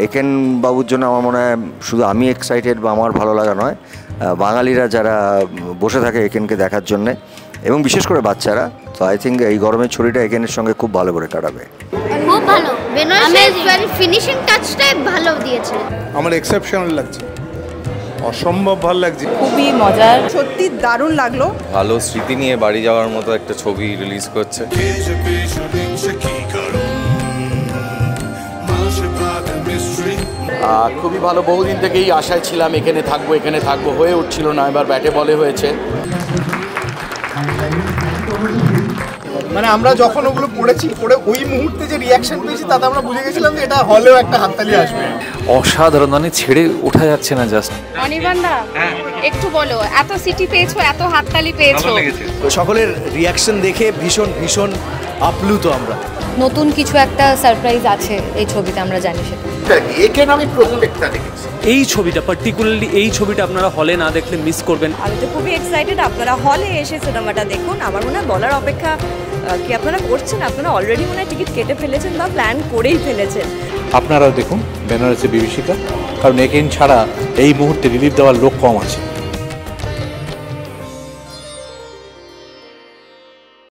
একেন বাবুর জন্য আমার মনে হয় শুধু আমি এক্সাইটেড বা আমার ভালো লাগা নয়, বাঙালিরা যারা বসে থাকে একেনকে দেখার জন্যে, এবং বিশেষ করে বাচ্চারা। তো আই থিঙ্ক এই গরমের ছুটিটা একেনের সঙ্গে খুব ভালো করে কাটাবে। খুব ভালো, বেনারসের ফিনিশিং টাচটাই ভালো দিয়েছে। আমার এক্সেপশনাল লাগছে, অসম্ভব ভালো লাগছে, খুবই মজার, সত্যি দারুণ লাগলো। ভালো স্মৃতি নিয়ে বাড়ি যাওয়ার মতো একটা ছবি রিলিজ করছে। খুবই ভালো, বহুদিন থেকেই আশায় ছিলাম এখানে থাকবো হয়ে উঠছিল না, এবার ব্যাটে বলে হয়েছে। মানে আমরা যখন ওগুলো পড়েছি, পড়ে ওই মুহূর্তে যে রিয়াকশন পেয়েছি তাতে আমরা বুঝে গেছিলাম যে এটা হলেও একটা হাততালি আসবে। অসাধারণ, মানে ছেড়ে ওঠা যাচ্ছে না জাস্ট। অনির্বাণদা একটু বলো, এত সিটি পেয়েছো, এত হাততালি পেয়েছো, সকলের রিয়াকশন দেখে ভীষণ ভীষণ আপ্লুত আমরা। নতুন কিছু একটা সারপ্রাইজ আছে এই ছবিতে, আমরা জানি সেটা। এখানে আমি প্রত্যেকটা দেখেছি। এই ছবিটা পার্টিকুলারলি, এই ছবিটা আপনারা হলে না দেখলে মিস করবেন। আমি তো খুবই এক্সাইটেড, আপনারা হলে এসে সিনেমাটা দেখুন। আমার মনে হয় বলার অপেক্ষা কি আপনারা করছেন, আপনারা অলরেডি মনে হয় টিকিট কেটে ফেলেছেন বা প্ল্যান করেই ফেলেছেন। আপনারাও দেখুন বেনারসি বিভীষিকা, কারণ একেন ছাড়া এই মুহূর্তে রিলিফ দেওয়ার লোক কম আছে।